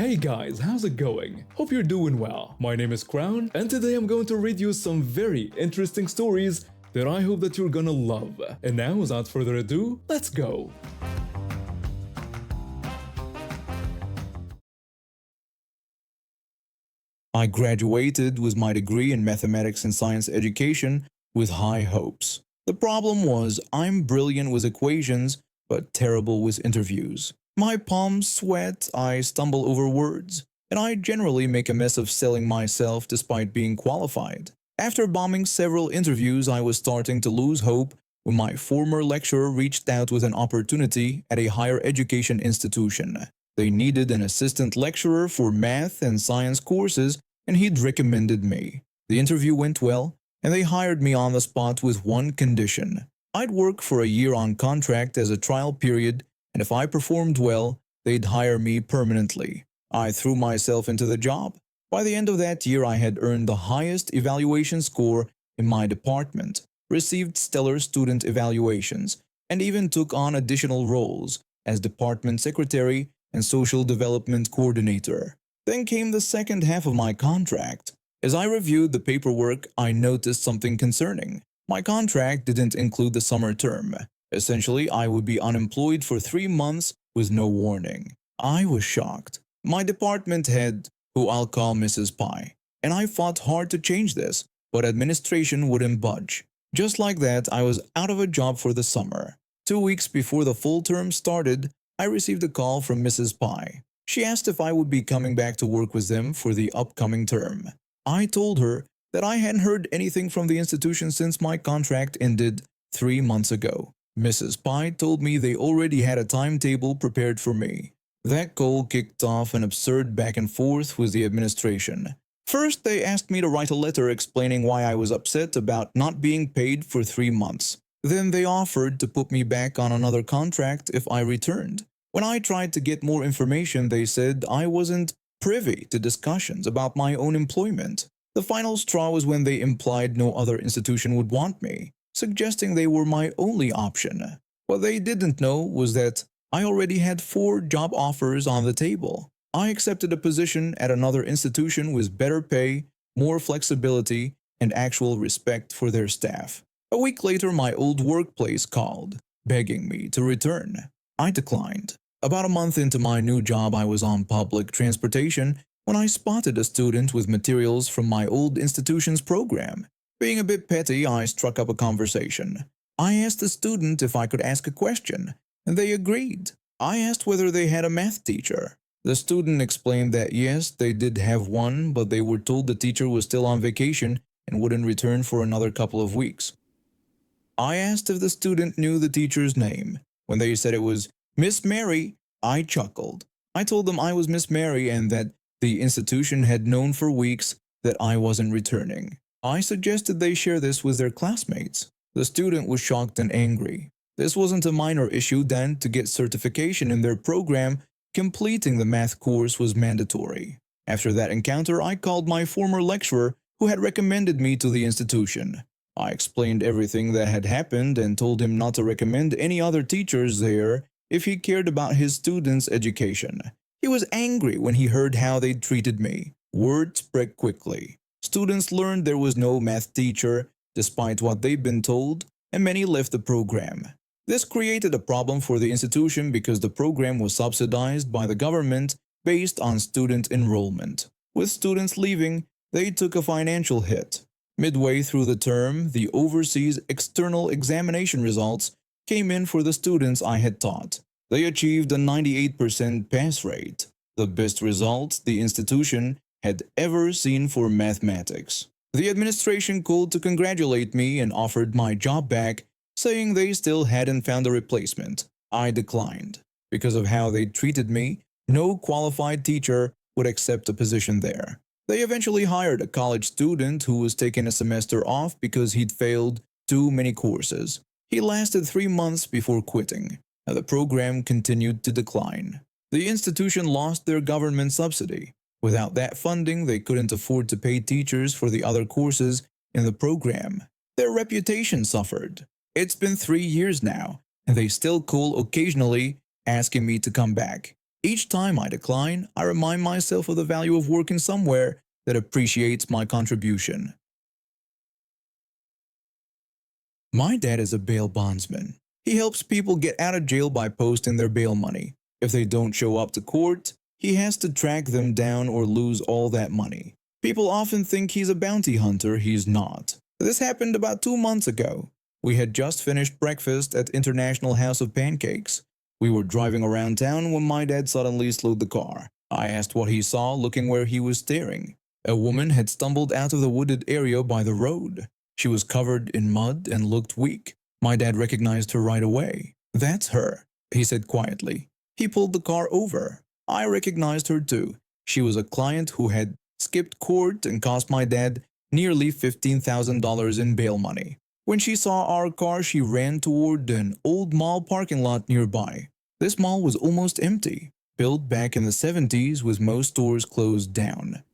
Hey guys, how's it going? Hope you're doing well. My name is Crown, and today I'm going to read you some very interesting stories that I hope that you're gonna love. And now, without further ado, let's go! I graduated with my degree in mathematics and science education with high hopes. The problem was I'm brilliant with equations, but terrible with interviews. My palms sweat, I stumble over words, and I generally make a mess of selling myself despite being qualified. After bombing several interviews, I was starting to lose hope when my former lecturer reached out with an opportunity at a higher education institution. They needed an assistant lecturer for math and science courses, and he'd recommended me. The interview went well, and they hired me on the spot with one condition. I'd work for a year on contract as a trial period, and if I performed well, they'd hire me permanently. I threw myself into the job. By the end of that year, I had earned the highest evaluation score in my department, received stellar student evaluations, and even took on additional roles as department secretary and social development coordinator. Then came the second half of my contract. As I reviewed the paperwork, I noticed something concerning. My contract didn't include the summer term. Essentially, I would be unemployed for 3 months with no warning. I was shocked. My department head, who I'll call Mrs. Pye, and I fought hard to change this, but administration wouldn't budge. Just like that, I was out of a job for the summer. 2 weeks before the full term started, I received a call from Mrs. Pye. She asked if I would be coming back to work with them for the upcoming term. I told her that I hadn't heard anything from the institution since my contract ended 3 months ago. Mrs. Pye told me they already had a timetable prepared for me. That call kicked off an absurd back and forth with the administration. First, they asked me to write a letter explaining why I was upset about not being paid for 3 months. Then they offered to put me back on another contract if I returned. When I tried to get more information, they said I wasn't privy to discussions about my own employment. The final straw was when they implied no other institution would want me, suggesting they were my only option. What they didn't know was that I already had 4 job offers on the table. I accepted a position at another institution with better pay, more flexibility, and actual respect for their staff. A week later, my old workplace called, begging me to return. I declined. About a month into my new job, I was on public transportation when I spotted a student with materials from my old institution's program. Being a bit petty, I struck up a conversation. I asked the student if I could ask a question, and they agreed. I asked whether they had a math teacher. The student explained that yes, they did have one, but they were told the teacher was still on vacation and wouldn't return for another couple of weeks. I asked if the student knew the teacher's name. When they said it was Miss Mary, I chuckled. I told them I was Miss Mary and that the institution had known for weeks that I wasn't returning. I suggested they share this with their classmates. The student was shocked and angry. This wasn't a minor issue then. To get certification in their program, completing the math course was mandatory. After that encounter, I called my former lecturer who had recommended me to the institution. I explained everything that had happened and told him not to recommend any other teachers there if he cared about his students' education. He was angry when he heard how they'd treated me. Word spread quickly. Students learned there was no math teacher, despite what they'd been told, and many left the program. This created a problem for the institution because the program was subsidized by the government based on student enrollment. With students leaving, they took a financial hit. Midway through the term, the overseas external examination results came in for the students I had taught. They achieved a 98% pass rate, the best results the institution had ever seen for mathematics. The administration called to congratulate me and offered my job back, saying they still hadn't found a replacement. I declined. Because of how they treated me, no qualified teacher would accept a position there. They eventually hired a college student who was taking a semester off because he'd failed too many courses. He lasted 3 months before quitting, and the program continued to decline. The institution lost their government subsidy. Without that funding, they couldn't afford to pay teachers for the other courses in the program. Their reputation suffered. It's been 3 years now, and they still call occasionally asking me to come back. Each time I decline, I remind myself of the value of working somewhere that appreciates my contribution. My dad is a bail bondsman. He helps people get out of jail by posting their bail money. If they don't show up to court, he has to track them down or lose all that money. People often think he's a bounty hunter. He's not. This happened about 2 months ago. We had just finished breakfast at International House of Pancakes. We were driving around town when my dad suddenly slowed the car. I asked what he saw, looking where he was staring. A woman had stumbled out of the wooded area by the road. She was covered in mud and looked weak. My dad recognized her right away. "That's her," he said quietly. He pulled the car over. I recognized her too. She was a client who had skipped court and cost my dad nearly $15,000 in bail money. When she saw our car, she ran toward an old mall parking lot nearby. This mall was almost empty, built back in the 70s with most stores closed down.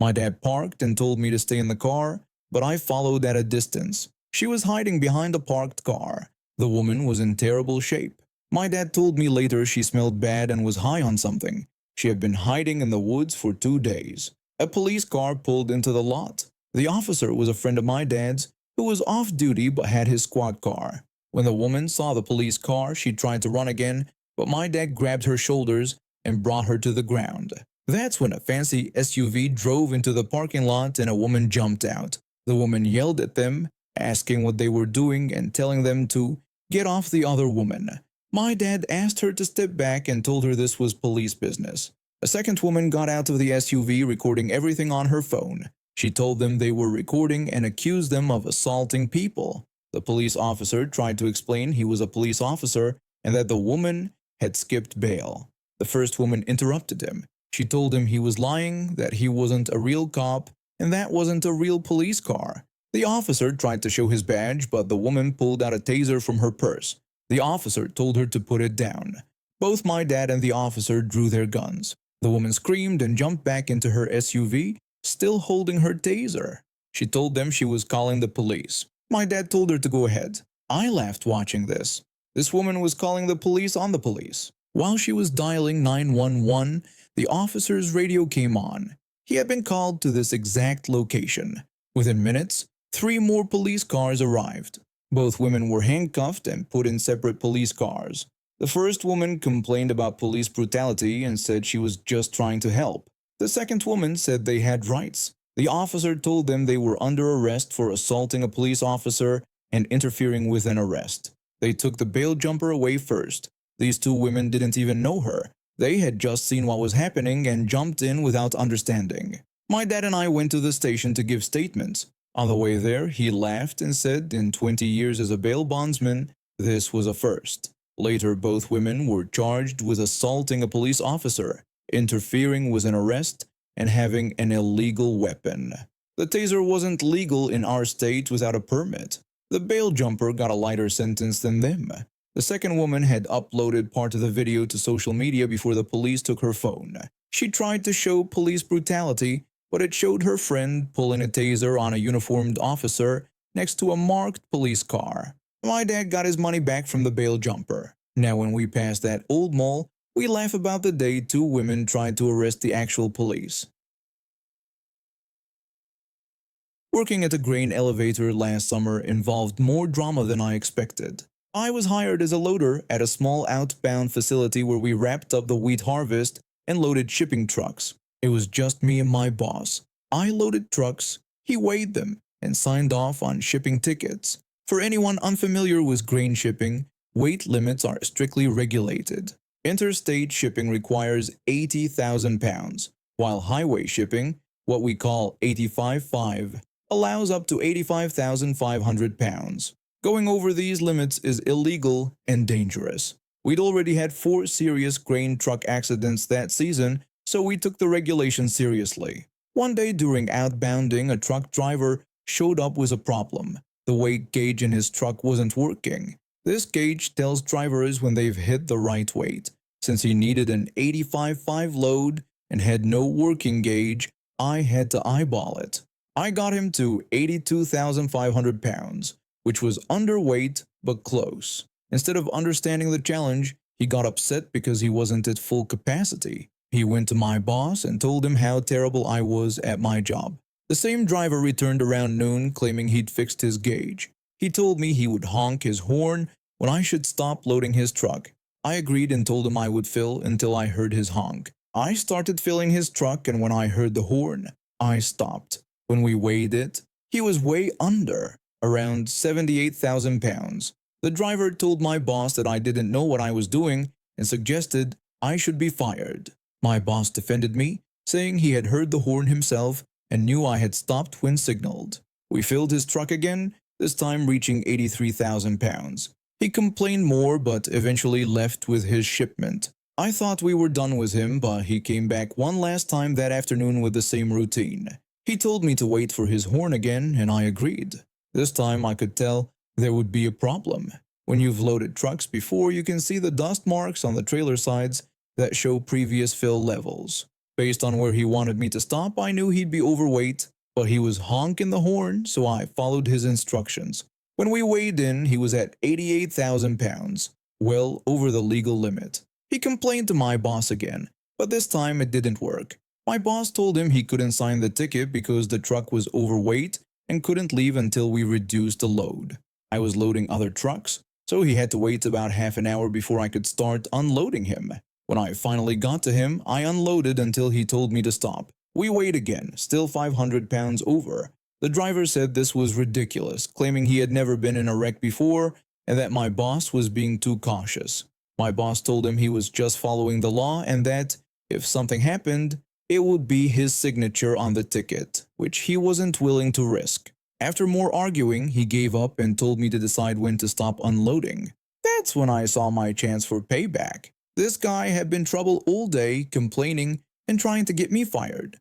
My dad parked and told me to stay in the car, but I followed at a distance. She was hiding behind a parked car. The woman was in terrible shape. My dad told me later she smelled bad and was high on something. She had been hiding in the woods for 2 days. A police car pulled into the lot. The officer was a friend of my dad's who was off duty but had his squad car. When the woman saw the police car, she tried to run again, but my dad grabbed her shoulders and brought her to the ground. That's when a fancy SUV drove into the parking lot and a woman jumped out. The woman yelled at them, asking what they were doing and telling them to get off the other woman. My dad asked her to step back and told her this was police business. A second woman got out of the SUV recording everything on her phone. She told them they were recording and accused them of assaulting people. The police officer tried to explain he was a police officer and that the woman had skipped bail. The first woman interrupted him. She told him he was lying, that he wasn't a real cop, and that wasn't a real police car. The officer tried to show his badge, but the woman pulled out a taser from her purse. The officer told her to put it down. Both my dad and the officer drew their guns. The woman screamed and jumped back into her SUV, still holding her taser. She told them she was calling the police. My dad told her to go ahead. I laughed watching this. This woman was calling the police on the police. While she was dialing 911, the officer's radio came on. He had been called to this exact location. Within minutes, 3 more police cars arrived. Both women were handcuffed and put in separate police cars. The first woman complained about police brutality and said she was just trying to help. The second woman said they had rights. The officer told them they were under arrest for assaulting a police officer and interfering with an arrest. They took the bail jumper away first. These 2 women didn't even know her. They had just seen what was happening and jumped in without understanding. My dad and I went to the station to give statements. On the way there, he laughed and said in 20 years as a bail bondsman, this was a first. Later, both women were charged with assaulting a police officer, interfering with an arrest, and having an illegal weapon. The taser wasn't legal in our state without a permit. The bail jumper got a lighter sentence than them. The second woman had uploaded part of the video to social media before the police took her phone. She tried to show police brutality, but it showed her friend pulling a taser on a uniformed officer next to a marked police car. My dad got his money back from the bail jumper. Now when we pass that old mall, we laugh about the day 2 women tried to arrest the actual police. Working at a grain elevator last summer involved more drama than I expected. I was hired as a loader at a small outbound facility where we wrapped up the wheat harvest and loaded shipping trucks. It was just me and my boss. I loaded trucks, he weighed them, and signed off on shipping tickets. For anyone unfamiliar with grain shipping, weight limits are strictly regulated. Interstate shipping requires 80,000 pounds, while highway shipping, what we call 85.5, allows up to 85,500 pounds. Going over these limits is illegal and dangerous. We'd already had 4 serious grain truck accidents that season, so we took the regulation seriously. One day during outbounding, a truck driver showed up with a problem. The weight gauge in his truck wasn't working. This gauge tells drivers when they've hit the right weight. Since he needed an 85.5 load and had no working gauge, I had to eyeball it. I got him to 82,500 pounds, which was underweight but close. Instead of understanding the challenge, He got upset because he wasn't at full capacity. He went to my boss and told him how terrible I was at my job. The same driver returned around noon claiming he'd fixed his gauge. He told me he would honk his horn when I should stop loading his truck. I agreed and told him I would fill until I heard his honk. I started filling his truck, and when I heard the horn, I stopped. When we weighed it, he was way under, around 78,000 pounds. The driver told my boss that I didn't know what I was doing and suggested I should be fired. My boss defended me, saying he had heard the horn himself and knew I had stopped when signaled. We filled his truck again, this time reaching 83,000 pounds. He complained more but eventually left with his shipment. I thought we were done with him, but he came back one last time that afternoon with the same routine. He told me to wait for his horn again, and I agreed. This time I could tell there would be a problem. When you've loaded trucks before, you can see the dust marks on the trailer sides that show previous fill levels. Based on where he wanted me to stop, I knew he'd be overweight, but he was honking the horn, so I followed his instructions. When we weighed in, he was at 88,000 pounds, well over the legal limit. He complained to my boss again, but this time it didn't work. My boss told him he couldn't sign the ticket because the truck was overweight and couldn't leave until we reduced the load. I was loading other trucks, so he had to wait about half an hour before I could start unloading him. When I finally got to him, I unloaded until he told me to stop. We weighed again, still 500 pounds over. The driver said this was ridiculous, claiming he had never been in a wreck before and that my boss was being too cautious. My boss told him he was just following the law and that, if something happened, it would be his signature on the ticket, which he wasn't willing to risk. After more arguing, he gave up and told me to decide when to stop unloading. That's when I saw my chance for payback. This guy had been trouble all day, complaining and trying to get me fired.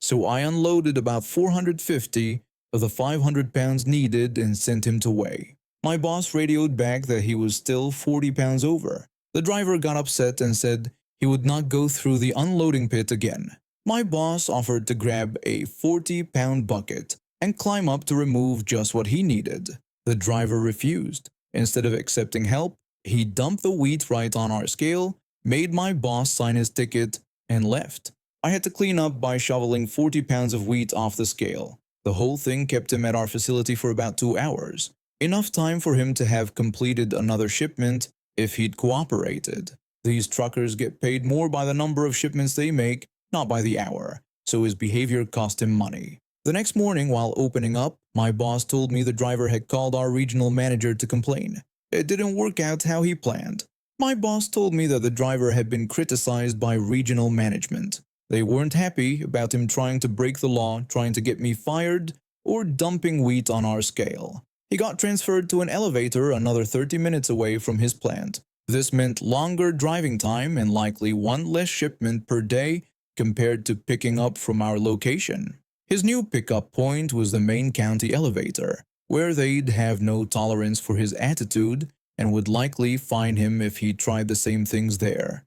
So I unloaded about 450 of the 500 pounds needed and sent him to weigh. My boss radioed back that he was still 40 pounds over. The driver got upset and said he would not go through the unloading pit again. My boss offered to grab a 40-pound bucket and climb up to remove just what he needed. The driver refused. Instead of accepting help, he dumped the wheat right on our scale, made my boss sign his ticket, and left. I had to clean up by shoveling 40 pounds of wheat off the scale. The whole thing kept him at our facility for about 2 hours. Enough time for him to have completed another shipment if he'd cooperated. These truckers get paid more by the number of shipments they make, not by the hour, so his behavior cost him money. The next morning, while opening up, my boss told me the driver had called our regional manager to complain. It didn't work out how he planned. My boss told me that the driver had been criticized by regional management. They weren't happy about him trying to break the law, trying to get me fired, or dumping wheat on our scale. He got transferred to an elevator another 30 minutes away from his plant. This meant longer driving time and likely one less shipment per day compared to picking up from our location. His new pickup point was the main county elevator, where they'd have no tolerance for his attitude and would likely fine him if he tried the same things there.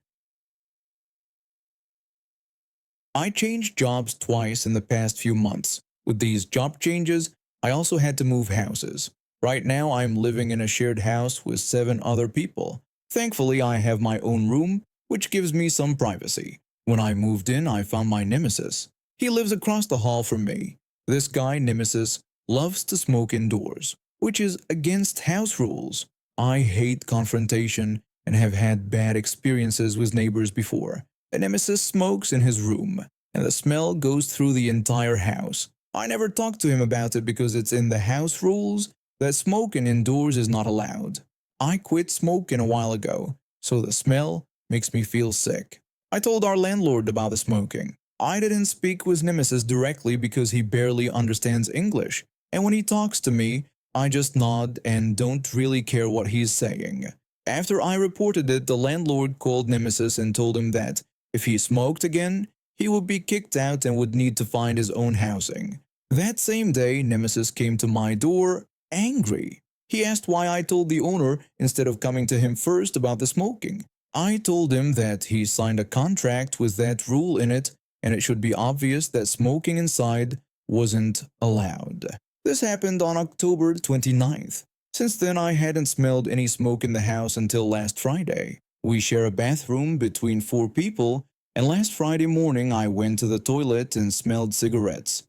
I changed jobs twice in the past few months. With these job changes, I also had to move houses. Right now, I'm living in a shared house with 7 other people. Thankfully, I have my own room, which gives me some privacy. When I moved in, I found my nemesis. He lives across the hall from me. This guy, Nemesis, loves to smoke indoors, which is against house rules. I hate confrontation and have had bad experiences with neighbors before. A Nemesis smokes in his room, and the smell goes through the entire house. I never talk to him about it because it's in the house rules that smoking indoors is not allowed. I quit smoking a while ago, so the smell makes me feel sick. I told our landlord about the smoking. I didn't speak with Nemesis directly because he barely understands English, and when he talks to me, I just nod and don't really care what he's saying. After I reported it, the landlord called Nemesis and told him that if he smoked again, he would be kicked out and would need to find his own housing. That same day, Nemesis came to my door, angry. He asked why I told the owner instead of coming to him first about the smoking. I told him that he signed a contract with that rule in it, and it should be obvious that smoking inside wasn't allowed. This happened on October 29th. Since then, I hadn't smelled any smoke in the house until last Friday. We share a bathroom between 4 people, and last Friday morning I went to the toilet and smelled cigarettes.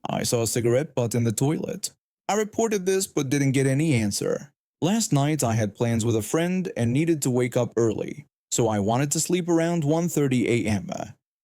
I saw a cigarette butt in the toilet. I reported this but didn't get any answer. Last night I had plans with a friend and needed to wake up early, so I wanted to sleep around 1:30 a.m.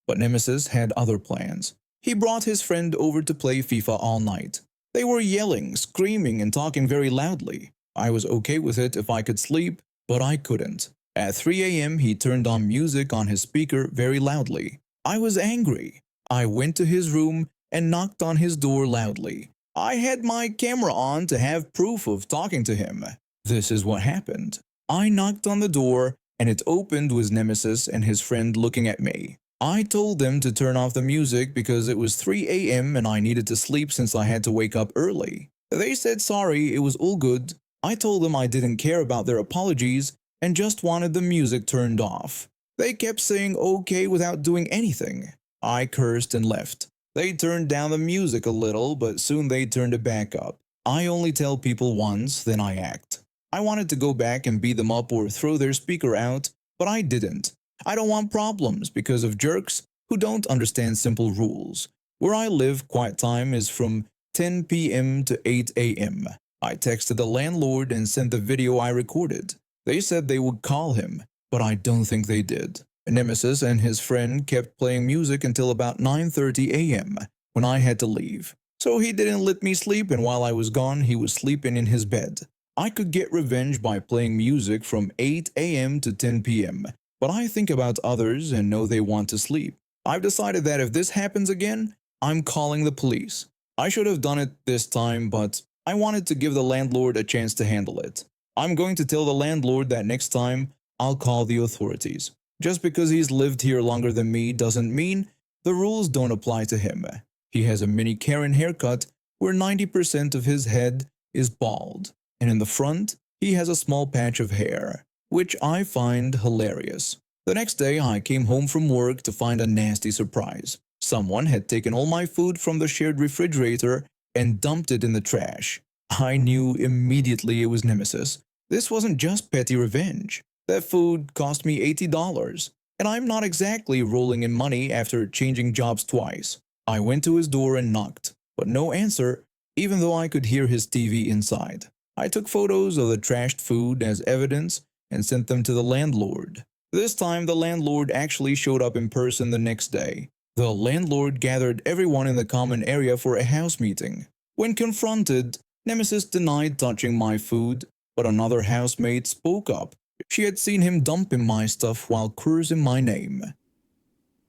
But Nemesis had other plans. He brought his friend over to play FIFA all night. They were yelling, screaming, and talking very loudly. I was okay with it if I could sleep, but I couldn't. At 3 a.m. he turned on music on his speaker very loudly. I was angry. I went to his room and knocked on his door loudly. I had my camera on to have proof of talking to him. This is what happened. I knocked on the door and it opened with Nemesis and his friend looking at me. I told them to turn off the music because it was 3 a.m. and I needed to sleep since I had to wake up early. They said sorry, it was all good. I told them I didn't care about their apologies and just wanted the music turned off. They kept saying okay without doing anything. I cursed and left. They turned down the music a little, but soon they turned it back up. I only tell people once, then I act. I wanted to go back and beat them up or throw their speaker out, but I didn't. I don't want problems because of jerks who don't understand simple rules. Where I live, quiet time is from 10 p.m. to 8 a.m. I texted the landlord and sent the video I recorded. They said they would call him, but I don't think they did. Nemesis and his friend kept playing music until about 9:30 a.m. when I had to leave. So he didn't let me sleep, and while I was gone, he was sleeping in his bed. I could get revenge by playing music from 8 a.m. to 10 p.m., but I think about others and know they want to sleep. I've decided that if this happens again, I'm calling the police. I should have done it this time, but I wanted to give the landlord a chance to handle it. I'm going to tell the landlord that next time I'll call the authorities. Just because he's lived here longer than me doesn't mean the rules don't apply to him. He has a mini Karen haircut where 90% of his head is bald, and in the front he has a small patch of hair, which I find hilarious. The next day I came home from work to find a nasty surprise. Someone had taken all my food from the shared refrigerator and dumped it in the trash. I knew immediately it was Nemesis. This wasn't just petty revenge. That food cost me $80, and I'm not exactly rolling in money after changing jobs twice. I went to his door and knocked, but no answer, even though I could hear his TV inside. I took photos of the trashed food as evidence and sent them to the landlord. This time, the landlord actually showed up in person the next day. The landlord gathered everyone in the common area for a house meeting. When confronted, Nemesis denied touching my food, but another housemate spoke up. She had seen him dumping my stuff while cursing my name.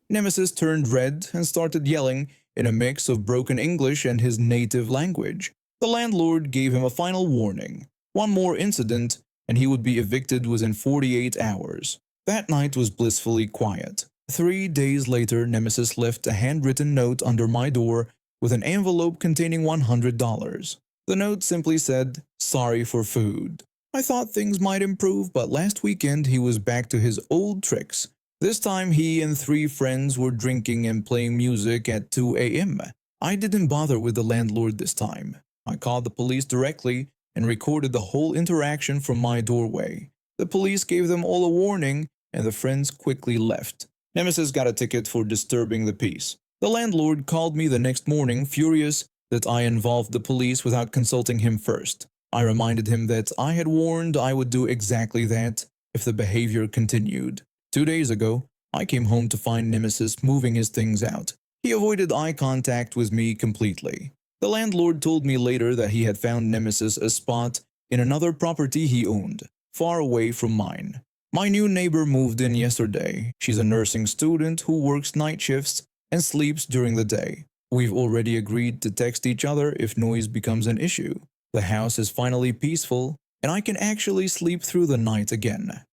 Nemesis turned red and started yelling in a mix of broken English and his native language. The landlord gave him a final warning. One more incident, and he would be evicted within 48 hours. That night was blissfully quiet. 3 days later, Nemesis left a handwritten note under my door with an envelope containing $100. The note simply said, "Sorry for food." I thought things might improve, but last weekend he was back to his old tricks. This time he and 3 friends were drinking and playing music at 2 a.m. I didn't bother with the landlord this time. I called the police directly and recorded the whole interaction from my doorway. The police gave them all a warning, and the friends quickly left. Nemesis got a ticket for disturbing the peace. The landlord called me the next morning, furious that I involved the police without consulting him first. I reminded him that I had warned I would do exactly that if the behavior continued. 2 days ago, I came home to find Nemesis moving his things out. He avoided eye contact with me completely. The landlord told me later that he had found Nemesis a spot in another property he owned, far away from mine. My new neighbor moved in yesterday. She's a nursing student who works night shifts and sleeps during the day. We've already agreed to text each other if noise becomes an issue. The house is finally peaceful, and I can actually sleep through the night again.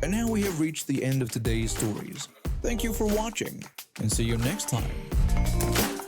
And now we have reached the end of today's stories. Thank you for watching, and see you next time.